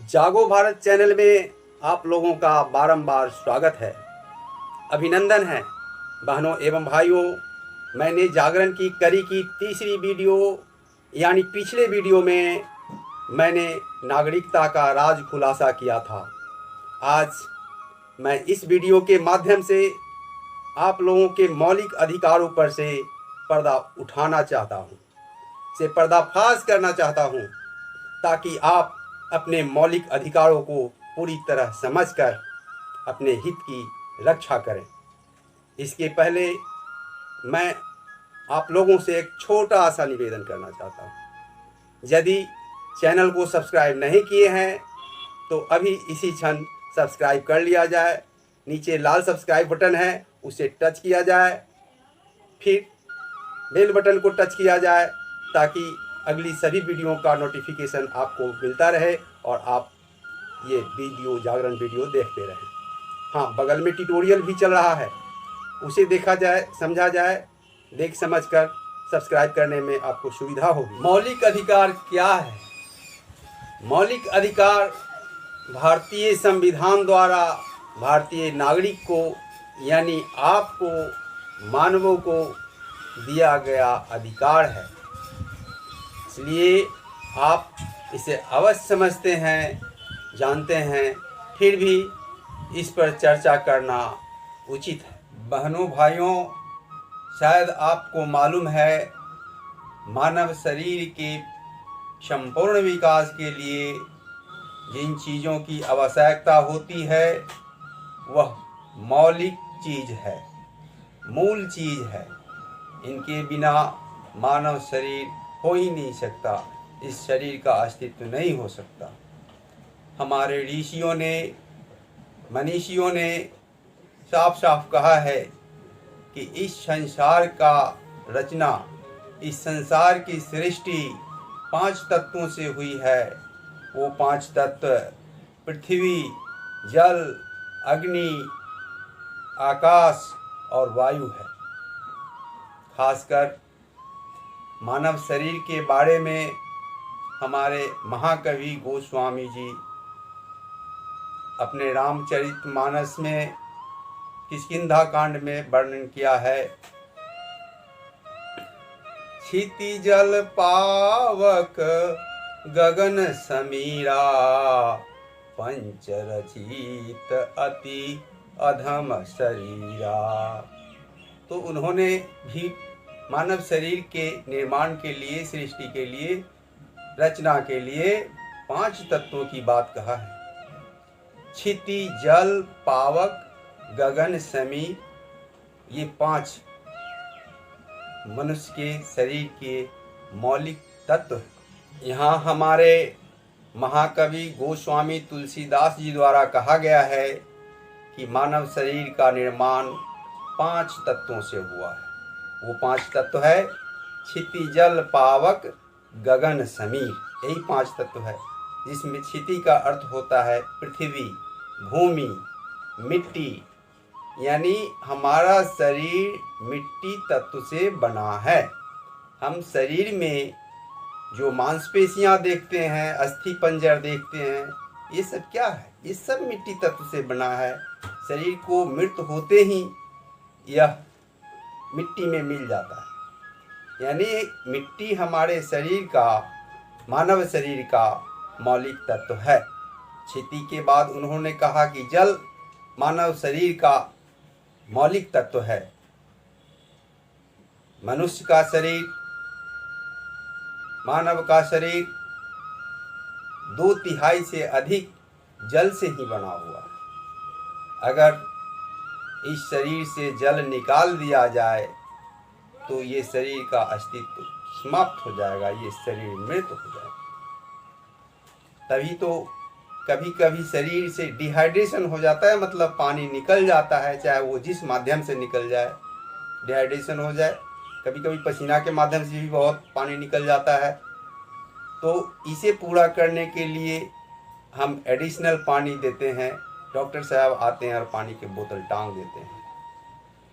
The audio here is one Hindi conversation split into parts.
जागो भारत चैनल में आप लोगों का बारंबार स्वागत है, अभिनंदन है। बहनों एवं भाइयों, मैंने जागरण की कड़ी की तीसरी वीडियो यानी पिछले वीडियो में मैंने नागरिकता का राज खुलासा किया था। आज मैं इस वीडियो के माध्यम से आप लोगों के मौलिक अधिकारों पर से पर्दा उठाना चाहता हूँ, से पर्दाफाश करना चाहता हूँ, ताकि आप अपने मौलिक अधिकारों को पूरी तरह समझकर अपने हित की रक्षा करें। इसके पहले मैं आप लोगों से एक छोटा सा निवेदन करना चाहता हूँ। यदि चैनल को सब्सक्राइब नहीं किए हैं तो अभी इसी क्षण सब्सक्राइब कर लिया जाए। नीचे लाल सब्सक्राइब बटन है, उसे टच किया जाए, फिर बेल बटन को टच किया जाए ताकि अगली सभी वीडियो का नोटिफिकेशन आपको मिलता रहे और आप ये वीडियो जागरण वीडियो देखते रहें। हाँ, बगल में ट्यूटोरियल भी चल रहा है, उसे देखा जाए, समझा जाए। देख समझकर सब्सक्राइब करने में आपको सुविधा होगी। मौलिक अधिकार क्या है? मौलिक अधिकार भारतीय संविधान द्वारा भारतीय नागरिक को यानी आपको, मानवों को दिया गया अधिकार है। इसलिए आप इसे अवश्य समझते हैं, जानते हैं, फिर भी इस पर चर्चा करना उचित है। बहनों भाइयों, शायद आपको मालूम है, मानव शरीर के संपूर्ण विकास के लिए जिन चीज़ों की आवश्यकता होती है वह मौलिक चीज़ है, मूल चीज़ है। इनके बिना मानव शरीर हो ही नहीं सकता, इस शरीर का अस्तित्व नहीं हो सकता। हमारे ऋषियों ने, मनीषियों ने साफ साफ कहा है कि इस संसार का रचना, इस संसार की सृष्टि 5 तत्वों से हुई है। वो 5 तत्व पृथ्वी, जल, अग्नि, आकाश और वायु है। खासकर मानव शरीर के बारे में हमारे महाकवि गोस्वामी जी अपने रामचरितमानस में किष्किंधा कांड में वर्णन किया है। क्षिति जल पावक गगन समीरा, पंचरचित अति अधम शरीरा। तो उन्होंने भी मानव शरीर के निर्माण के लिए, सृष्टि के लिए, रचना के लिए 5 तत्वों की बात कहा है। क्षिति, जल, पावक, गगन, समीर, ये 5 मनुष्य के शरीर के मौलिक तत्व हैं। यहाँ हमारे महाकवि गोस्वामी तुलसीदास जी द्वारा कहा गया है कि मानव शरीर का निर्माण 5 तत्वों से हुआ है। वो 5 तत्व है क्षिति, जल, पावक, गगन, समीर। यही 5 तत्व है, जिसमें क्षिति का अर्थ होता है पृथ्वी, भूमि, मिट्टी, यानी हमारा शरीर मिट्टी तत्व से बना है। हम शरीर में जो मांसपेशियां देखते हैं, अस्थि पंजर देखते हैं, ये सब क्या है? ये सब मिट्टी तत्व से बना है। शरीर को मृत्यु होते ही यह मिट्टी में मिल जाता है। यानी मिट्टी हमारे शरीर का, मानव शरीर का मौलिक तत्व है। क्षिति के बाद उन्होंने कहा कि जल मानव शरीर का मौलिक तत्व है। मनुष्य का शरीर, मानव का शरीर 2/3 से अधिक जल से ही बना हुआ है। अगर इस शरीर से जल निकाल दिया जाए तो ये शरीर का अस्तित्व समाप्त हो जाएगा, ये शरीर मृत हो जाएगा। तभी तो कभी कभी शरीर से डिहाइड्रेशन हो जाता है, मतलब पानी निकल जाता है, चाहे वो जिस माध्यम से निकल जाए, डिहाइड्रेशन हो जाए। कभी कभी पसीना के माध्यम से भी बहुत पानी निकल जाता है। तो इसे पूरा करने के लिए हम एडिशनल पानी देते हैं। डॉक्टर साहब आते हैं और पानी की बोतल टांग देते हैं,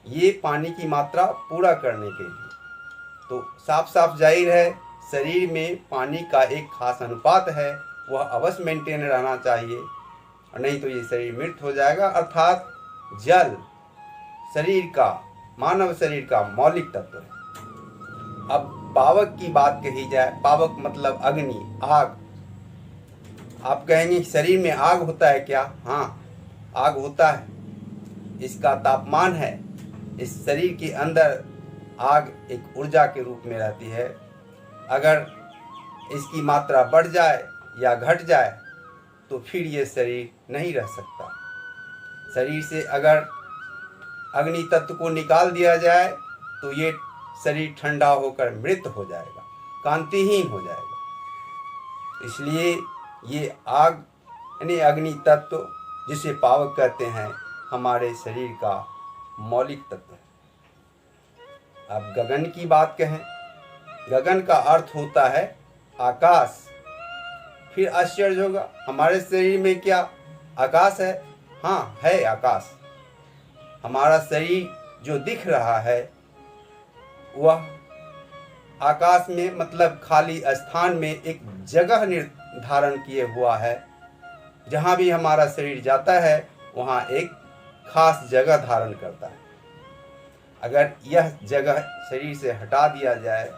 ये पानी की मात्रा पूरा करने के लिए। तो साफ साफ जाहिर है, शरीर में पानी का एक खास अनुपात है वह अवश्य मेंटेन रहना चाहिए, और नहीं तो ये शरीर मृत हो जाएगा। अर्थात जल शरीर का, मानव शरीर का मौलिक तत्व है। अब पावक की बात कही जाए, पावक मतलब अग्नि, आग। आप कहेंगे शरीर में आग होता है क्या? हाँ, आग होता है, इसका तापमान है। इस शरीर के अंदर आग एक ऊर्जा के रूप में रहती है। अगर इसकी मात्रा बढ़ जाए या घट जाए तो फिर ये शरीर नहीं रह सकता। शरीर से अगर अग्नि तत्व को निकाल दिया जाए तो ये शरीर ठंडा होकर मृत हो जाएगा, कांतिहीन हो जाएगा। इसलिए ये आग यानी अग्नि तत्व, जिसे पावक कहते हैं, हमारे शरीर का मौलिक तत्व है। अब गगन की बात कहें, गगन का अर्थ होता है आकाश। फिर आश्चर्य होगा, हमारे शरीर में क्या आकाश है? हाँ, है आकाश। हमारा शरीर जो दिख रहा है वह आकाश में, मतलब खाली स्थान में एक जगह निर्धारण किए हुआ है। जहाँ भी हमारा शरीर जाता है वहाँ एक खास जगह धारण करता है। अगर यह जगह शरीर से हटा दिया जाए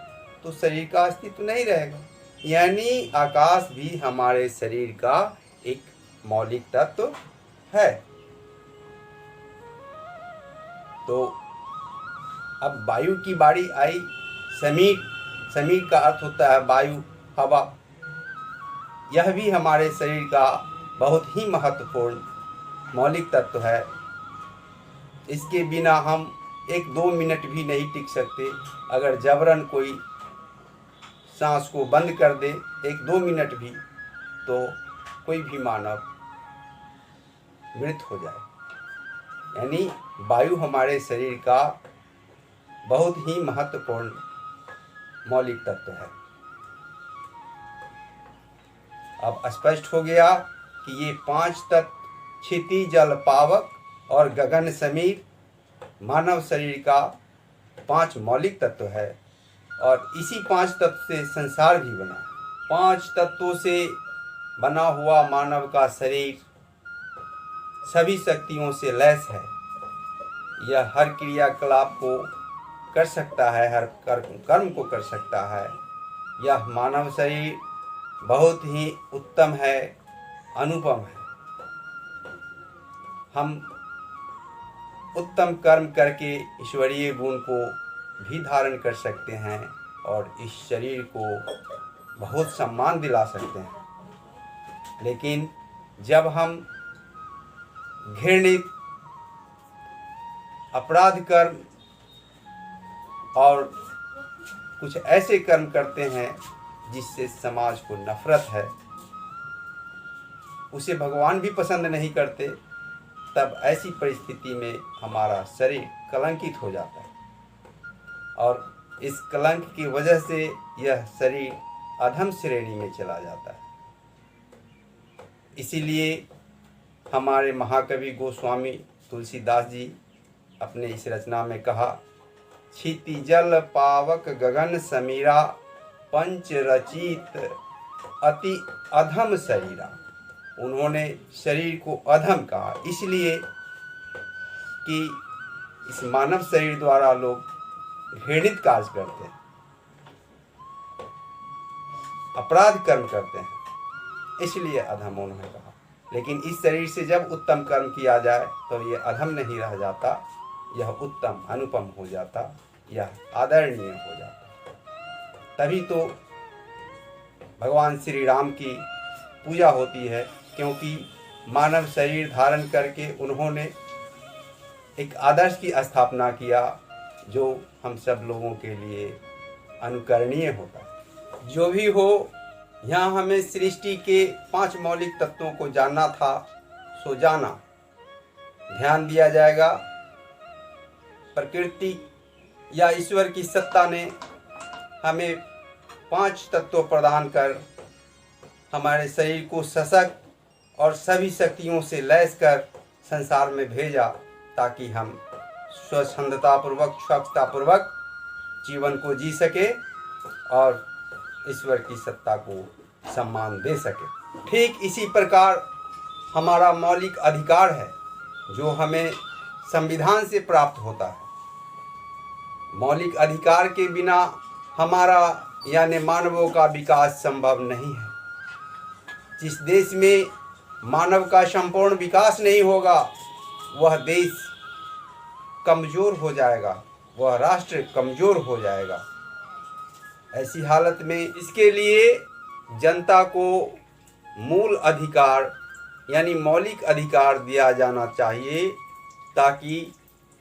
तो शरीर का अस्तित्व नहीं रहेगा। यानी आकाश भी हमारे शरीर का एक मौलिक तत्व है। तो अब वायु की बारी आई। समीर, समीर का अर्थ होता है वायु, हवा। यह भी हमारे शरीर का बहुत ही महत्वपूर्ण मौलिक तत्व है। इसके बिना हम 1-2 मिनट भी नहीं टिक सकते। अगर जबरन कोई सांस को बंद कर दे 1-2 मिनट भी, तो कोई भी मानव मृत हो जाए। यानी वायु हमारे शरीर का बहुत ही महत्वपूर्ण मौलिक तत्व है। अब स्पष्ट हो गया कि ये 5 तत्व, क्षिति, जल, पावक और गगन समीर, मानव शरीर का 5 मौलिक तत्व है। और इसी 5 तत्व से संसार भी बना। 5 तत्वों से बना हुआ मानव का शरीर सभी शक्तियों से लैस है। यह हर क्रियाकलाप को कर सकता है, हर कर्म को कर सकता है। यह मानव शरीर बहुत ही उत्तम है, अनुपम है। हम उत्तम कर्म करके ईश्वरीय गुण को भी धारण कर सकते हैं और इस शरीर को बहुत सम्मान दिला सकते हैं। लेकिन जब हम घृणित, अपराध कर्म और कुछ ऐसे कर्म करते हैं जिससे समाज को नफरत है, उसे भगवान भी पसंद नहीं करते, तब ऐसी परिस्थिति में हमारा शरीर कलंकित हो जाता है। और इस कलंक की वजह से यह शरीर अधम श्रेणी में चला जाता है। इसीलिए हमारे महाकवि गोस्वामी तुलसीदास जी अपने इस रचना में कहा, क्षिति जल पावक गगन समीरा, पंच रचित अति अधम शरीरा। उन्होंने शरीर को अधम कहा इसलिए कि इस मानव शरीर द्वारा लोग घृणित कार्य करते हैं, अपराध कर्म करते हैं, इसलिए अधम उन्होंने कहा। लेकिन इस शरीर से जब उत्तम कर्म किया जाए तो ये अधम नहीं रह जाता, यह उत्तम, अनुपम हो जाता, यह आदरणीय हो जाता। तभी तो भगवान श्री राम की पूजा होती है, क्योंकि मानव शरीर धारण करके उन्होंने एक आदर्श की स्थापना किया जो हम सब लोगों के लिए अनुकरणीय होता है। जो भी हो, यहाँ हमें सृष्टि के 5 मौलिक तत्वों को जानना था, सो जाना। ध्यान दिया जाएगा। प्रकृति या ईश्वर की सत्ता ने हमें 5 तत्व प्रदान कर हमारे शरीर को सशक्त और सभी शक्तियों से लैस कर संसार में भेजा, ताकि हम स्वच्छंदतापूर्वक, स्वच्छतापूर्वक जीवन को जी सके और ईश्वर की सत्ता को सम्मान दे सके। ठीक इसी प्रकार हमारा मौलिक अधिकार है जो हमें संविधान से प्राप्त होता है। मौलिक अधिकार के बिना हमारा यानी मानवों का विकास संभव नहीं है। जिस देश में मानव का संपूर्ण विकास नहीं होगा वह देश कमज़ोर हो जाएगा, वह राष्ट्र कमज़ोर हो जाएगा। ऐसी हालत में इसके लिए जनता को मूल अधिकार यानी मौलिक अधिकार दिया जाना चाहिए ताकि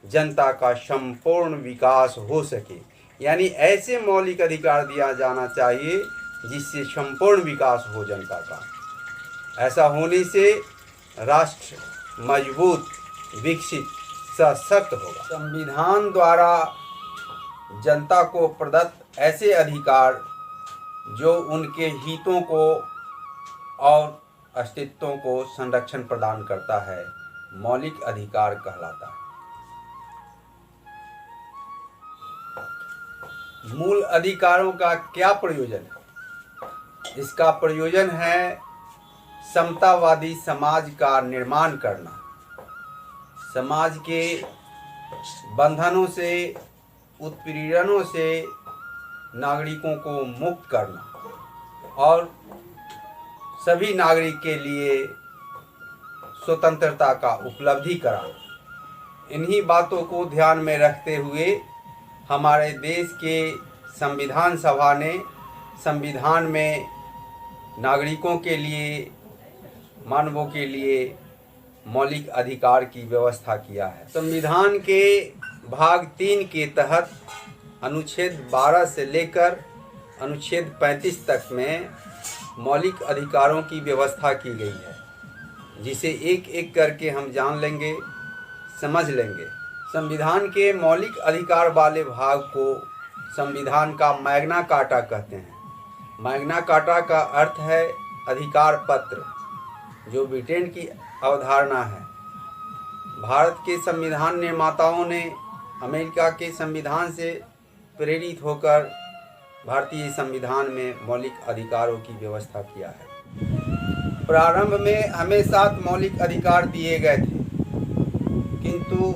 जनता का संपूर्ण विकास हो सके। यानी ऐसे मौलिक अधिकार दिया जाना चाहिए जिससे संपूर्ण विकास हो जनता का। ऐसा होने से राष्ट्र मजबूत, विकसित, सशक्त होगा। संविधान द्वारा जनता को प्रदत्त ऐसे अधिकार जो उनके हितों को और अस्तित्वों को संरक्षण प्रदान करता है मौलिक अधिकार कहलाता है। मूल अधिकारों का क्या प्रयोजन है? इसका प्रयोजन है समतावादी समाज का निर्माण करना, समाज के बंधनों से, उत्पीड़नों से नागरिकों को मुक्त करना और सभी नागरिक के लिए स्वतंत्रता का उपलब्धि कराना। इन्हीं बातों को ध्यान में रखते हुए हमारे देश के संविधान सभा ने संविधान में नागरिकों के लिए, मानवों के लिए मौलिक अधिकार की व्यवस्था किया है। संविधान के भाग 3 के तहत अनुच्छेद 12 से लेकर अनुच्छेद 35 तक में मौलिक अधिकारों की व्यवस्था की गई है, जिसे एक एक करके हम जान लेंगे, समझ लेंगे। संविधान के मौलिक अधिकार वाले भाग को संविधान का मैग्ना कार्टा कहते हैं। मैग्ना कार्टा का अर्थ है अधिकार पत्र, जो ब्रिटेन की अवधारणा है। भारत के संविधान निर्माताओं ने अमेरिका के संविधान से प्रेरित होकर भारतीय संविधान में मौलिक अधिकारों की व्यवस्था किया है। प्रारंभ में हमें 7 मौलिक अधिकार दिए गए थे, किंतु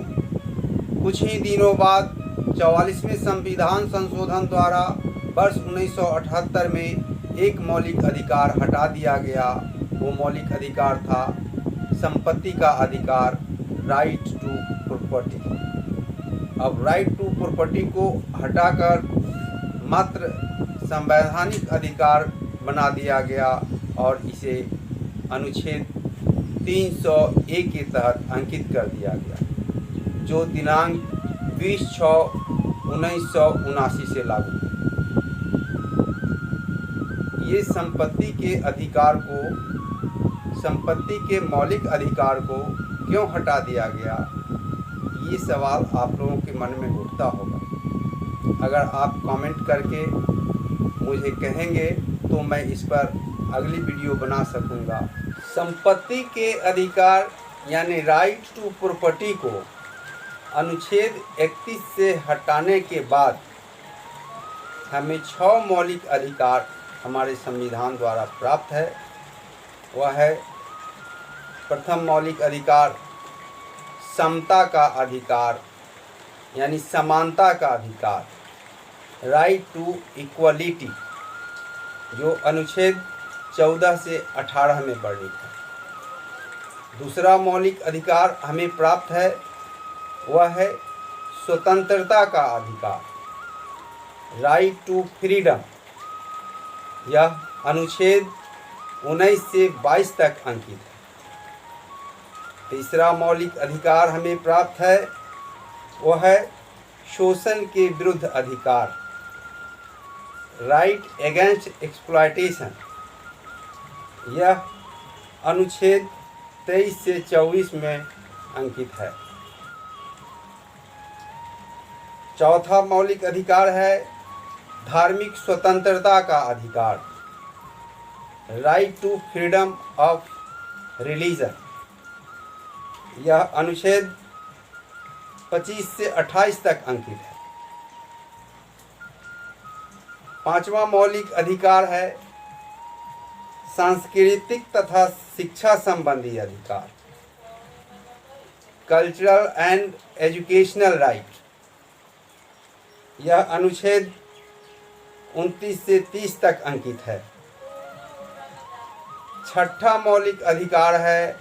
कुछ ही दिनों बाद 44वें संविधान संशोधन द्वारा वर्ष 1978 में एक मौलिक अधिकार हटा दिया गया। वो मौलिक अधिकार था संपत्ति का अधिकार, राइट टू प्रॉपर्टी। अब राइट टू प्रॉपर्टी को हटाकर मात्र संवैधानिक अधिकार बना दिया गया और इसे अनुच्छेद 301 के तहत अंकित कर दिया गया, जो दिनांक 20/6/1979 से लागू है। ये संपत्ति के अधिकार को, संपत्ति के मौलिक अधिकार को क्यों हटा दिया गया, ये सवाल आप लोगों के मन में उठता होगा। अगर आप कमेंट करके मुझे कहेंगे तो मैं इस पर अगली वीडियो बना सकूंगा। संपत्ति के अधिकार यानी राइट टू प्रॉपर्टी को अनुच्छेद 31 से हटाने के बाद हमें 6 मौलिक अधिकार हमारे संविधान द्वारा प्राप्त है। वह है प्रथम मौलिक अधिकार समता का अधिकार यानी समानता का अधिकार, राइट टू इक्वलिटी, जो अनुच्छेद 14 से 18 में वर्णित है। दूसरा मौलिक अधिकार हमें प्राप्त है वह है स्वतंत्रता का अधिकार, राइट टू फ्रीडम। यह अनुच्छेद 19 से 22 तक अंकित है। तीसरा मौलिक अधिकार हमें प्राप्त है वह है शोषण के विरुद्ध अधिकार, राइट अगेंस्ट एक्सप्लॉयटेशन। यह अनुच्छेद 23 से 24 में अंकित है। चौथा मौलिक अधिकार है धार्मिक स्वतंत्रता का अधिकार, right to freedom of religion. यह अनुच्छेद 25 से 28 तक अंकित है। पांचवा मौलिक अधिकार है सांस्कृतिक तथा शिक्षा संबंधी अधिकार, कल्चरल एंड एजुकेशनल राइट। यह अनुच्छेद 29 से 30 तक अंकित है। छठा मौलिक अधिकार है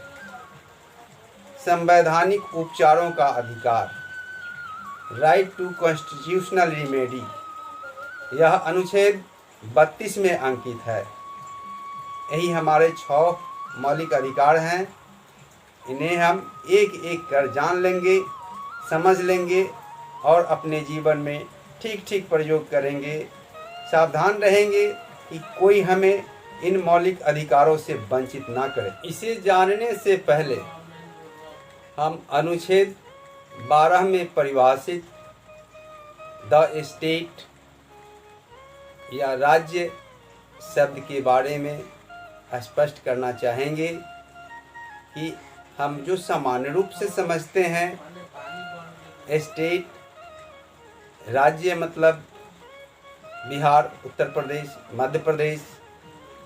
संवैधानिक उपचारों का अधिकार, राइट टू कॉन्स्टिट्यूशनल रेमेडी। यह अनुच्छेद 32 में अंकित है। यही हमारे 6 मौलिक अधिकार हैं। इन्हें हम एक एक कर जान लेंगे, समझ लेंगे और अपने जीवन में ठीक ठीक प्रयोग करेंगे। सावधान रहेंगे कि कोई हमें इन मौलिक अधिकारों से वंचित ना करे। इसे जानने से पहले हम अनुच्छेद 12 में परिभाषित द स्टेट या राज्य शब्द के बारे में स्पष्ट करना चाहेंगे कि हम जो सामान्य रूप से समझते हैं स्टेट, राज्य मतलब बिहार, उत्तर प्रदेश, मध्य प्रदेश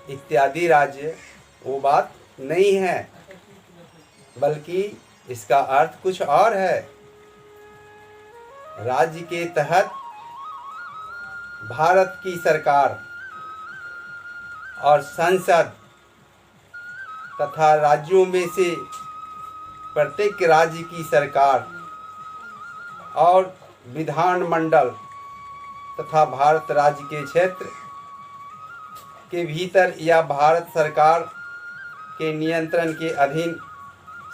इत्यादि राज्य, वो बात नहीं है, बल्कि इसका अर्थ कुछ और है। राज्य के तहत भारत की सरकार और संसद तथा राज्यों में से प्रत्येक राज्य की सरकार और विधानमंडल तथा भारत राज्य के क्षेत्र के भीतर या भारत सरकार के नियंत्रण के अधीन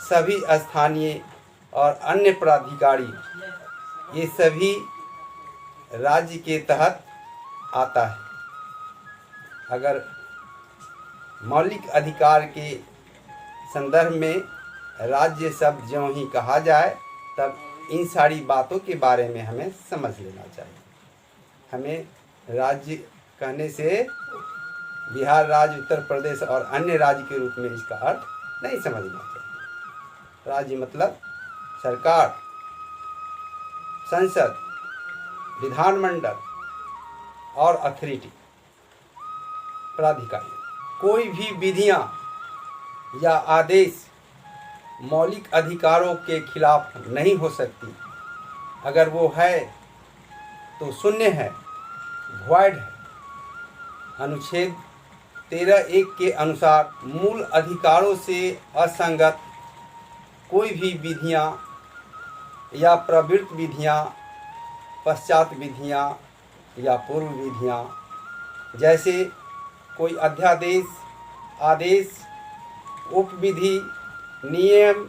सभी स्थानीय और अन्य प्राधिकारी, ये सभी राज्य के तहत आता है। अगर मौलिक अधिकार के संदर्भ में राज्य शब्द ज्यों ही कहा जाए तब इन सारी बातों के बारे में हमें समझ लेना चाहिए। हमें राज्य कहने से बिहार राज्य, उत्तर प्रदेश और अन्य राज्य के रूप में इसका अर्थ नहीं समझना चाहिए। राज्य मतलब सरकार, संसद, विधानमंडल और अथॉरिटी, प्राधिकारी। कोई भी विधियां या आदेश मौलिक अधिकारों के खिलाफ नहीं हो सकती। अगर वो है तो शून्य है, वॉइड है। अनुच्छेद 13(1) के अनुसार मूल अधिकारों से असंगत कोई भी विधियां या प्रवृत्त विधियां, पश्चात विधियां या पूर्व विधियां, जैसे कोई अध्यादेश, आदेश, उपविधि, नियम,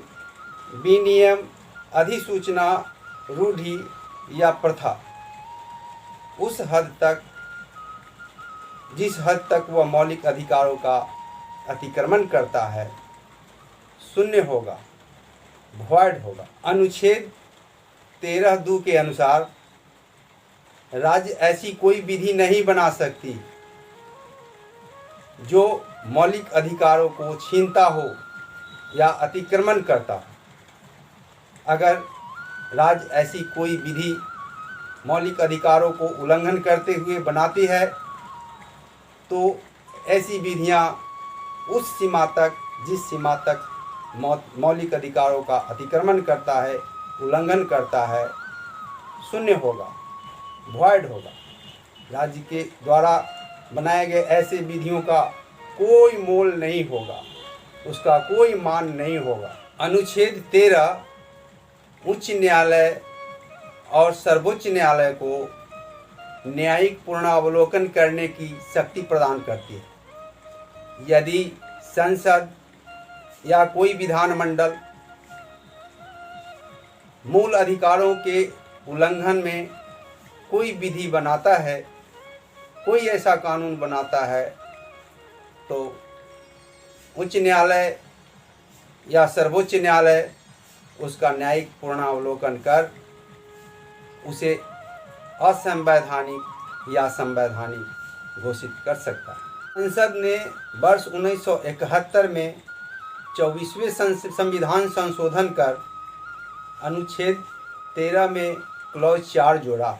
विनियम, अधिसूचना, रूढ़ि या प्रथा, उस हद तक जिस हद तक वह मौलिक अधिकारों का अतिक्रमण करता है, शून्य होगा, वॉइड होगा। अनुच्छेद 13(2) के अनुसार राज्य ऐसी कोई विधि नहीं बना सकती जो मौलिक अधिकारों को छीनता हो या अतिक्रमण करता हो। अगर राज्य ऐसी कोई विधि मौलिक अधिकारों को उल्लंघन करते हुए बनाती है तो ऐसी विधियां उस सीमा तक, जिस सीमा तक मौलिक अधिकारों का अतिक्रमण करता है, उल्लंघन करता है, शून्य होगा, वॉइड होगा। राज्य के द्वारा बनाए गए ऐसे विधियों का कोई मोल नहीं होगा, उसका कोई मान नहीं होगा। अनुच्छेद 13 उच्च न्यायालय और सर्वोच्च न्यायालय को न्यायिक पुनरावलोकन करने की शक्ति प्रदान करती है। यदि संसद या कोई विधानमंडल मूल अधिकारों के उल्लंघन में कोई विधि बनाता है, कोई ऐसा कानून बनाता है, तो उच्च न्यायालय या सर्वोच्च न्यायालय उसका न्यायिक पुनरावलोकन कर उसे असंवैधानिक या संवैधानिक घोषित कर सकता है। संसद ने वर्ष 1971 में 24वें संविधान संशोधन कर अनुच्छेद 13 में क्लॉज 4 जोड़ा,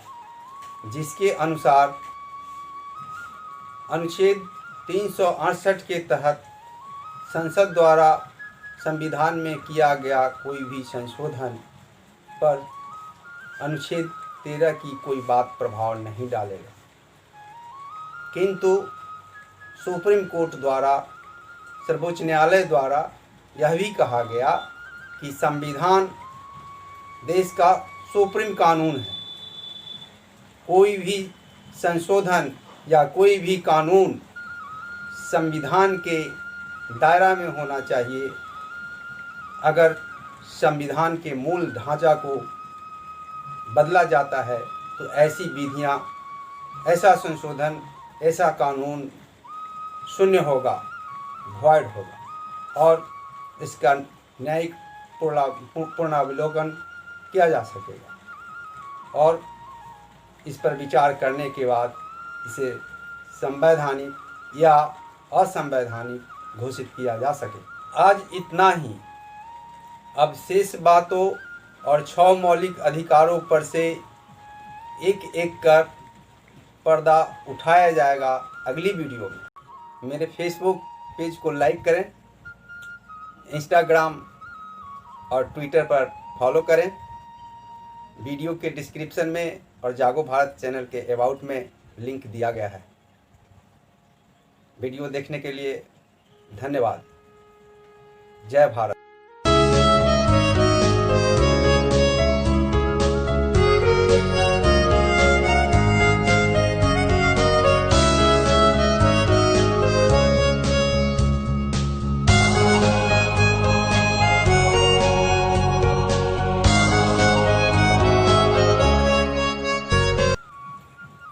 जिसके अनुसार अनुच्छेद 368 के तहत संसद द्वारा संविधान में किया गया कोई भी संशोधन पर अनुच्छेद 13 की कोई बात प्रभाव नहीं डालेगा। किंतु सुप्रीम कोर्ट द्वारा, सर्वोच्च न्यायालय द्वारा यह भी कहा गया कि संविधान देश का सुप्रीम कानून है। कोई भी संशोधन या कोई भी कानून संविधान के दायरा में होना चाहिए। अगर संविधान के मूल ढांचा को बदला जाता है तो ऐसी विधियां, ऐसा संशोधन, ऐसा कानून शून्य होगा, वॉइड होगा और इसका न्यायिक पुनरावलोकन किया जा सकेगा और इस पर विचार करने के बाद इसे संवैधानिक या असंवैधानिक घोषित किया जा सके। आज इतना ही। अब शेष बातों और 6 मौलिक अधिकारों पर से एक एक कर पर्दा उठाया जाएगा अगली वीडियो में। मेरे फेसबुक पेज को लाइक करें, इंस्टाग्राम और ट्विटर पर फॉलो करें। वीडियो के डिस्क्रिप्शन में और जागो भारत चैनल के अबाउट में लिंक दिया गया है। वीडियो देखने के लिए धन्यवाद। जय भारत।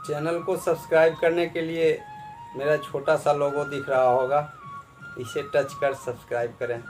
चैनल को सब्सक्राइब करने के लिए मेरा छोटा सा लोगो दिख रहा होगा, इसे टच कर सब्सक्राइब करें।